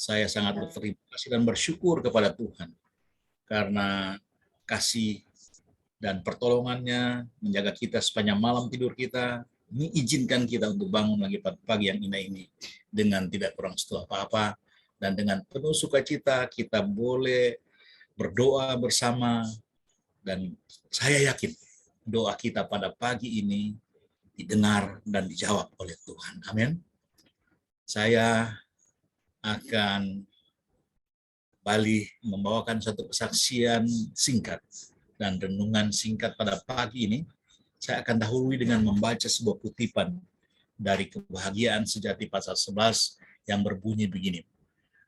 Saya sangat berterima kasih dan bersyukur kepada Tuhan karena kasih dan pertolongannya menjaga kita sepanjang malam tidur kita, mengizinkan kita untuk bangun lagi pagi yang indah ini dengan tidak kurang setelah apa-apa, dan dengan penuh sukacita kita boleh berdoa bersama, dan saya yakin doa kita pada pagi ini didengar dan dijawab oleh Tuhan. Amin. Saya akan kembali membawakan satu kesaksian singkat dan renungan singkat pada pagi ini. Saya akan dahului dengan membaca sebuah kutipan dari Kebahagiaan Sejati pasal 11 yang berbunyi begini.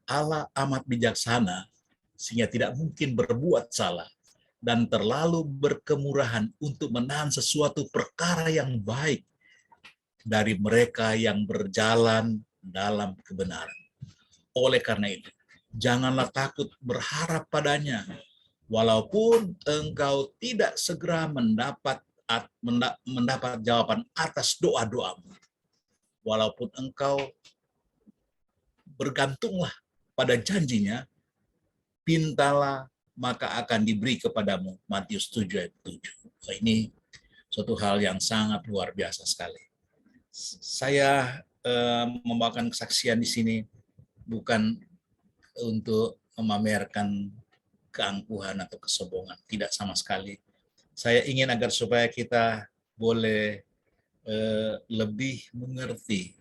Allah amat bijaksana sehingga tidak mungkin berbuat salah dan terlalu berkemurahan untuk menahan sesuatu perkara yang baik dari mereka yang berjalan dalam kebenaran. Oleh karena itu, janganlah takut berharap padanya, walaupun engkau tidak segera mendapat jawaban atas doa-doamu. Walaupun engkau bergantunglah pada janjinya, pintalah maka akan diberi kepadamu. Matius 7 ayat 7. Ini suatu hal yang sangat luar biasa sekali. Saya membawakan kesaksian di sini bukan untuk memamerkan keangkuhan atau kesombongan, tidak sama sekali. Saya ingin agar supaya kita boleh lebih mengerti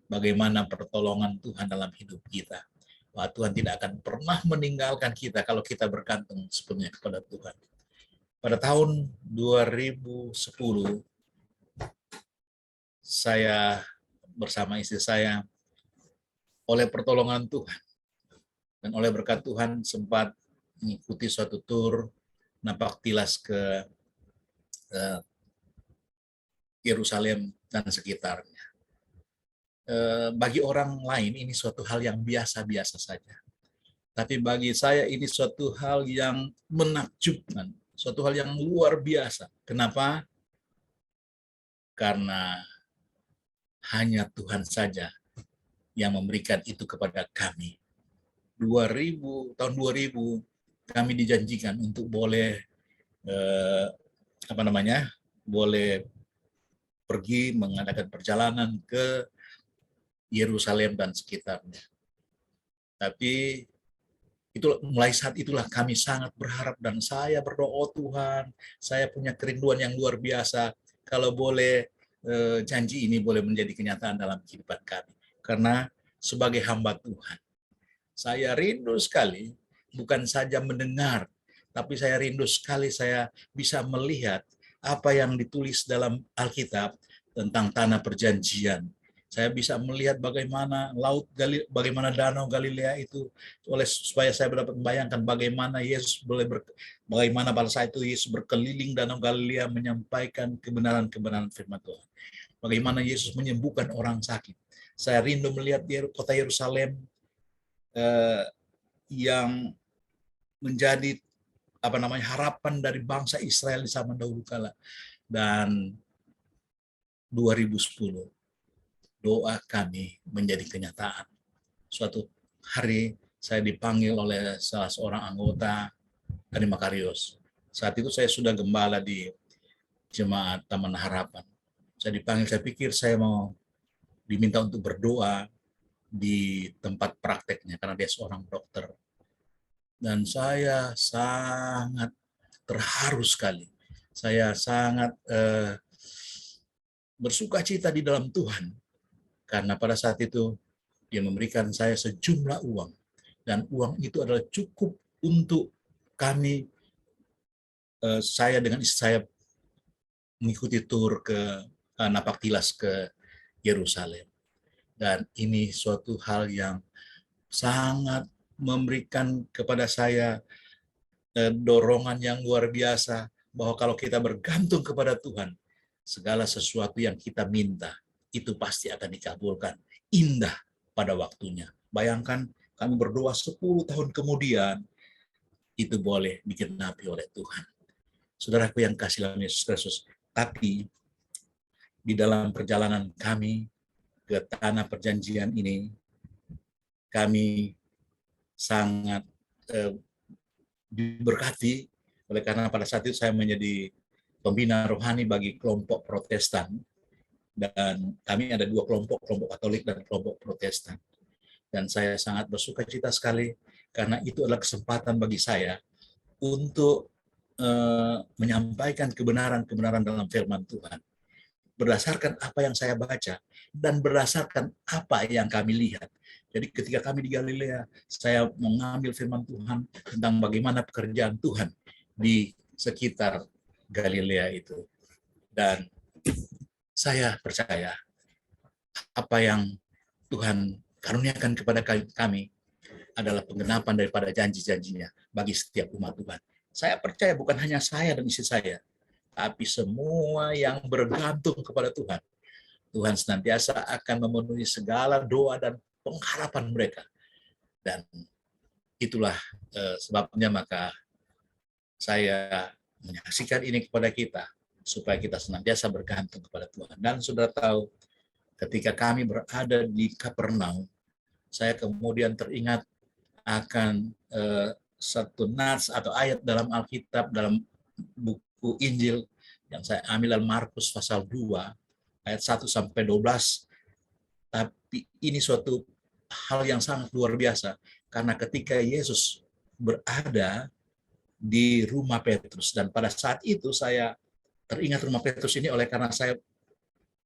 bagaimana pertolongan Tuhan dalam hidup kita. Bahwa Tuhan tidak akan pernah meninggalkan kita kalau kita bergantung sepenuhnya kepada Tuhan. Pada tahun 2010, saya bersama istri saya oleh pertolongan Tuhan dan oleh berkat Tuhan sempat mengikuti suatu tur napak tilas ke Yerusalem dan sekitarnya. Bagi orang lain ini suatu hal yang biasa-biasa saja. Tapi bagi saya ini suatu hal yang menakjubkan, suatu hal yang luar biasa. Kenapa? Karena hanya Tuhan saja yang memberikan itu kepada kami. Tahun 2000 kami dijanjikan untuk boleh boleh pergi mengadakan perjalanan ke Yerusalem dan sekitarnya. Tapi mulai saat itulah kami sangat berharap dan saya berdoa, oh Tuhan, saya punya kerinduan yang luar biasa. Kalau boleh janji ini boleh menjadi kenyataan dalam kehidupan kami. Karena sebagai hamba Tuhan, saya rindu sekali bukan saja mendengar, tapi saya rindu sekali saya bisa melihat apa yang ditulis dalam Alkitab tentang tanah perjanjian. Saya bisa melihat bagaimana bagaimana danau Galilea itu, supaya saya dapat membayangkan bagaimana bagaimana pada saat itu Yesus berkeliling danau Galilea menyampaikan kebenaran-kebenaran firman Tuhan. Bagaimana Yesus menyembuhkan orang sakit. Saya rindu melihat kota Yerusalem yang menjadi harapan dari bangsa Israel di zaman dahulu kala. Dan 2010 doa kami menjadi kenyataan. Suatu hari saya dipanggil oleh salah seorang anggota dari Makarios. Saat itu saya sudah gembala di Jemaat Taman Harapan. Saya dipanggil, saya pikir saya mau diminta untuk berdoa di tempat prakteknya karena dia seorang dokter. Dan saya sangat terharu sekali. Saya sangat bersuka cita di dalam Tuhan. Karena pada saat itu dia memberikan saya sejumlah uang. Dan uang itu adalah cukup untuk kami, saya dengan istri saya mengikuti tur ke napak tilas ke Yerusalem. Dan ini suatu hal yang sangat memberikan kepada saya dorongan yang luar biasa, bahwa kalau kita bergantung kepada Tuhan, segala sesuatu yang kita minta itu pasti akan dikabulkan indah pada waktunya. Bayangkan kami berdoa 10 tahun kemudian itu boleh digenapi oleh Tuhan. Saudaraku yang kasih dalam Yesus Kristus, tapi di dalam perjalanan kami ke tanah perjanjian ini, kami sangat diberkati oleh karena pada saat itu saya menjadi pembina rohani bagi kelompok Protestan, dan kami ada dua kelompok, kelompok Katolik dan kelompok Protestan. Dan saya sangat bersuka cita sekali karena itu adalah kesempatan bagi saya untuk menyampaikan kebenaran-kebenaran dalam firman Tuhan berdasarkan apa yang saya baca dan berdasarkan apa yang kami lihat. Jadi ketika kami di Galilea, saya mengambil firman Tuhan tentang bagaimana pekerjaan Tuhan di sekitar Galilea itu. Dan saya percaya apa yang Tuhan karuniakan kepada kami adalah penggenapan daripada janji-janjinya bagi setiap umat Tuhan. Saya percaya bukan hanya saya dan istri saya, tapi semua yang bergantung kepada Tuhan. Tuhan senantiasa akan memenuhi segala doa dan pengharapan mereka. Dan itulah sebabnya maka saya menyaksikan ini kepada kita, supaya kita senantiasa bergantung kepada Tuhan. Dan saudara tahu, ketika kami berada di Kapernaum, saya kemudian teringat akan satu nas atau ayat dalam Alkitab, dalam buku Injil yang saya ambil dalam Markus pasal 2 ayat 1 sampai 12. Tapi ini suatu hal yang sangat luar biasa, karena ketika Yesus berada di rumah Petrus, dan pada saat itu saya teringat rumah Petrus ini oleh karena saya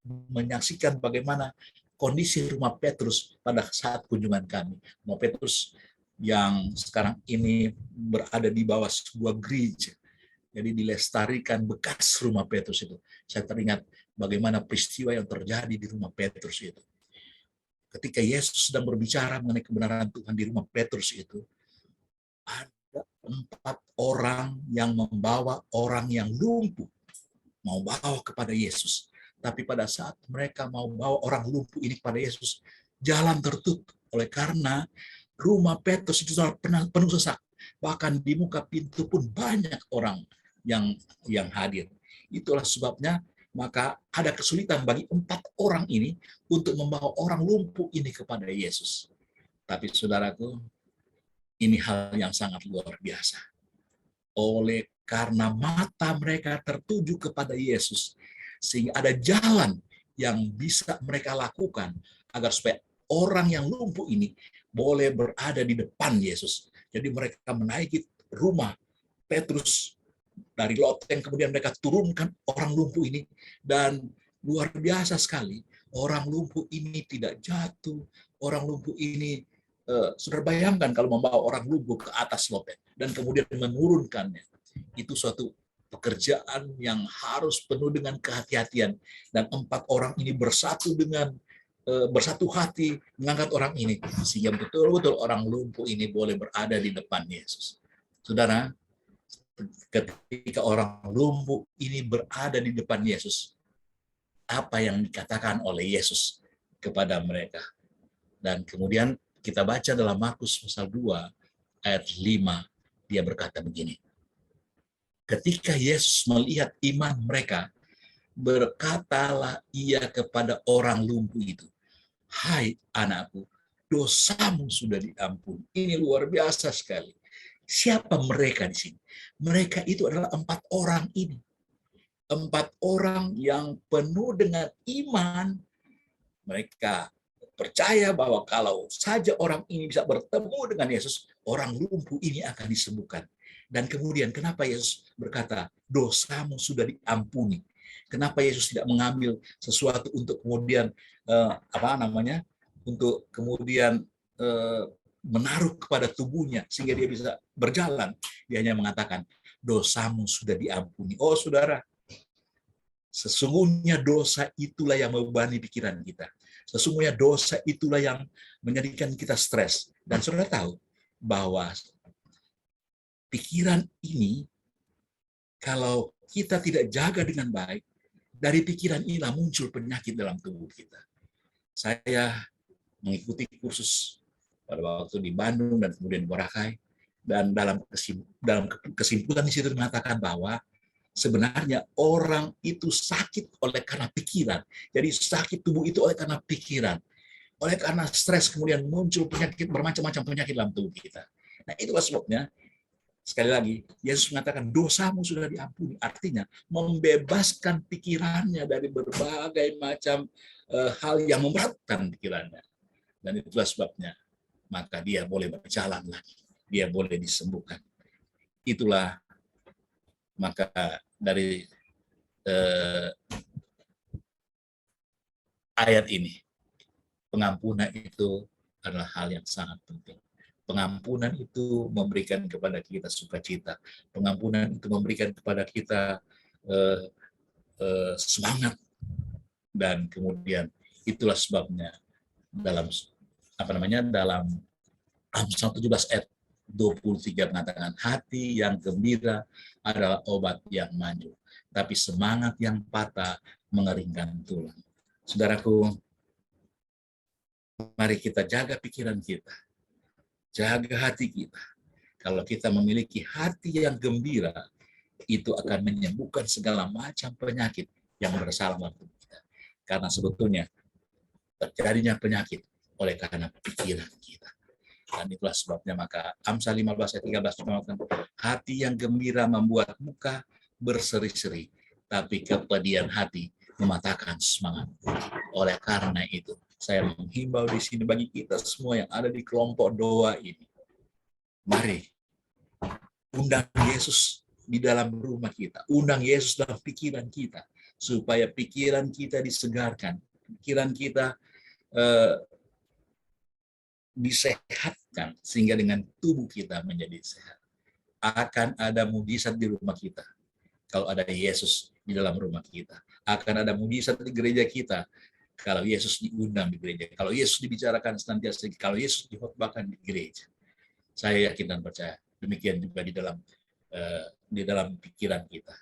menyaksikan bagaimana kondisi rumah Petrus pada saat kunjungan kami. Rumah Petrus yang sekarang ini berada di bawah sebuah gereja. Jadi dilestarikan bekas rumah Petrus itu. Saya teringat bagaimana peristiwa yang terjadi di rumah Petrus itu. Ketika Yesus sedang berbicara mengenai kebenaran Tuhan di rumah Petrus itu, ada 4 orang yang membawa orang yang lumpuh, mau bawa kepada Yesus. Tapi pada saat mereka mau bawa orang lumpuh ini kepada Yesus, jalan tertutup oleh karena rumah Petrus itu penuh sesak. Bahkan di muka pintu pun banyak orang yang hadir. Itulah sebabnya maka ada kesulitan bagi 4 orang ini untuk membawa orang lumpuh ini kepada Yesus. Tapi saudaraku, ini hal yang sangat luar biasa. Oleh karena mata mereka tertuju kepada Yesus, sehingga ada jalan yang bisa mereka lakukan agar supaya orang yang lumpuh ini boleh berada di depan Yesus. Jadi mereka menaiki rumah Petrus dari loteng, kemudian mereka turunkan orang lumpuh ini, dan luar biasa sekali, orang lumpuh ini tidak jatuh. Orang lumpuh ini, saudara bayangkan kalau membawa orang lumpuh ke atas loteng dan kemudian menurunkannya, itu suatu pekerjaan yang harus penuh dengan kehati-hatian. Dan 4 orang ini bersatu hati mengangkat orang ini, sehingga betul-betul orang lumpuh ini boleh berada di depan Yesus. Saudara, ketika orang lumpuh ini berada di depan Yesus, apa yang dikatakan oleh Yesus kepada mereka? Dan kemudian kita baca dalam Markus pasal 2 ayat 5, dia berkata begini. Ketika Yesus melihat iman mereka, berkatalah ia kepada orang lumpuh itu, "Hai anakku, dosamu sudah diampuni." Ini luar biasa sekali. Siapa mereka di sini? Mereka itu adalah 4 orang ini. 4 orang yang penuh dengan iman. Mereka percaya bahwa kalau saja orang ini bisa bertemu dengan Yesus, orang lumpuh ini akan disembuhkan. Dan kemudian kenapa Yesus berkata, dosamu sudah diampuni? Kenapa Yesus tidak mengambil sesuatu untuk kemudian untuk kemudian menaruh kepada tubuhnya sehingga dia bisa berjalan? Dia hanya mengatakan, dosamu sudah diampuni. Oh saudara, sesungguhnya dosa itulah yang membebani pikiran kita. Sesungguhnya dosa itulah yang menjadikan kita stres. Dan saudara tahu bahwa pikiran ini, kalau kita tidak jaga dengan baik, dari pikiran inilah muncul penyakit dalam tubuh kita. Saya mengikuti kursus pada waktu di Bandung dan kemudian di Boracay, dan dalam kesimpulan di situ mengatakan bahwa sebenarnya orang itu sakit oleh karena pikiran. Jadi sakit tubuh itu oleh karena pikiran. Oleh karena stres kemudian muncul penyakit, bermacam-macam penyakit dalam tubuh kita. Nah, itulah sebabnya sekali lagi Yesus mengatakan dosamu sudah diampuni. Artinya membebaskan pikirannya dari berbagai macam hal yang memberatkan pikirannya. Dan itulah sebabnya maka dia boleh berjalan lagi. Dia boleh disembuhkan. Itulah maka dari ayat ini, pengampunan itu adalah hal yang sangat penting. Pengampunan itu memberikan kepada kita sukacita. Pengampunan itu memberikan kepada kita semangat. Dan kemudian itulah sebabnya dalam dalam Amsal 17 ayat 23 mengatakan, hati yang gembira adalah obat yang manjur, tapi semangat yang patah mengeringkan tulang. Saudaraku, mari kita jaga pikiran kita, jaga hati kita. Kalau kita memiliki hati yang gembira, itu akan menyembuhkan segala macam penyakit yang bersalah dalam tubuh kita. Karena sebetulnya terjadinya penyakit oleh karena pikiran kita. Dan itulah sebabnya maka Amsal 15 ayat 13 mengatakan, hati yang gembira membuat muka berseri-seri, tapi kepedihan hati mematahkan semangat. Oleh karena itu, saya menghimbau di sini bagi kita semua yang ada di kelompok doa ini. Mari undang Yesus di dalam rumah kita, undang Yesus dalam pikiran kita, supaya pikiran kita disegarkan, pikiran kita disehatkan, sehingga dengan tubuh kita menjadi sehat. Akan ada mujizat di rumah kita kalau ada Yesus di dalam rumah kita. Akan ada mujizat di gereja kita kalau Yesus diundang di gereja, kalau Yesus dibicarakan senantiasa, kalau Yesus dikhotbahkan di gereja. Saya yakin dan percaya demikian juga di dalam pikiran kita.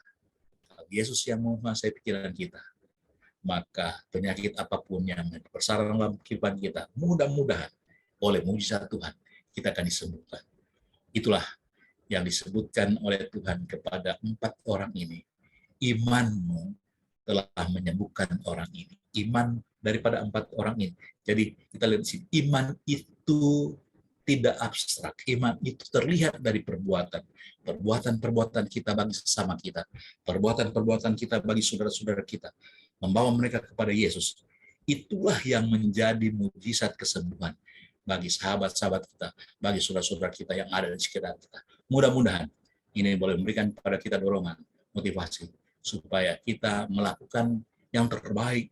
Kalau Yesus yang menguasai pikiran kita, maka penyakit apapun yang bersarang dalam kehidupan kita, mudah-mudahan oleh mujizat Tuhan, kita akan disembuhkan. Itulah yang disebutkan oleh Tuhan kepada 4 orang ini. Imanmu telah menyembuhkan orang ini. Iman daripada 4 orang ini. Jadi kita lihat di sini, iman itu tidak abstrak. Iman itu terlihat dari perbuatan. Perbuatan-perbuatan kita bagi sesama kita. Perbuatan-perbuatan kita bagi saudara-saudara kita. Membawa mereka kepada Yesus. Itulah yang menjadi mujizat kesembuhan bagi sahabat-sahabat kita, bagi saudara-saudara kita yang ada di sekitar kita. Mudah-mudahan ini boleh memberikan kepada kita dorongan, motivasi, supaya kita melakukan yang terbaik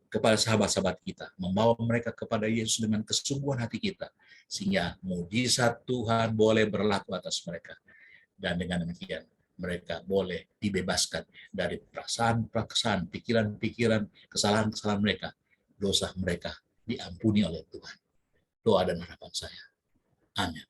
kepada sahabat-sahabat kita, membawa mereka kepada Yesus dengan kesungguhan hati kita, sehingga mujizat Tuhan boleh berlaku atas mereka. Dan dengan demikian, mereka boleh dibebaskan dari perasaan-perasaan, pikiran-pikiran, kesalahan-kesalahan mereka, dosa mereka diampuni oleh Tuhan. Doa dan harapan saya. Amin.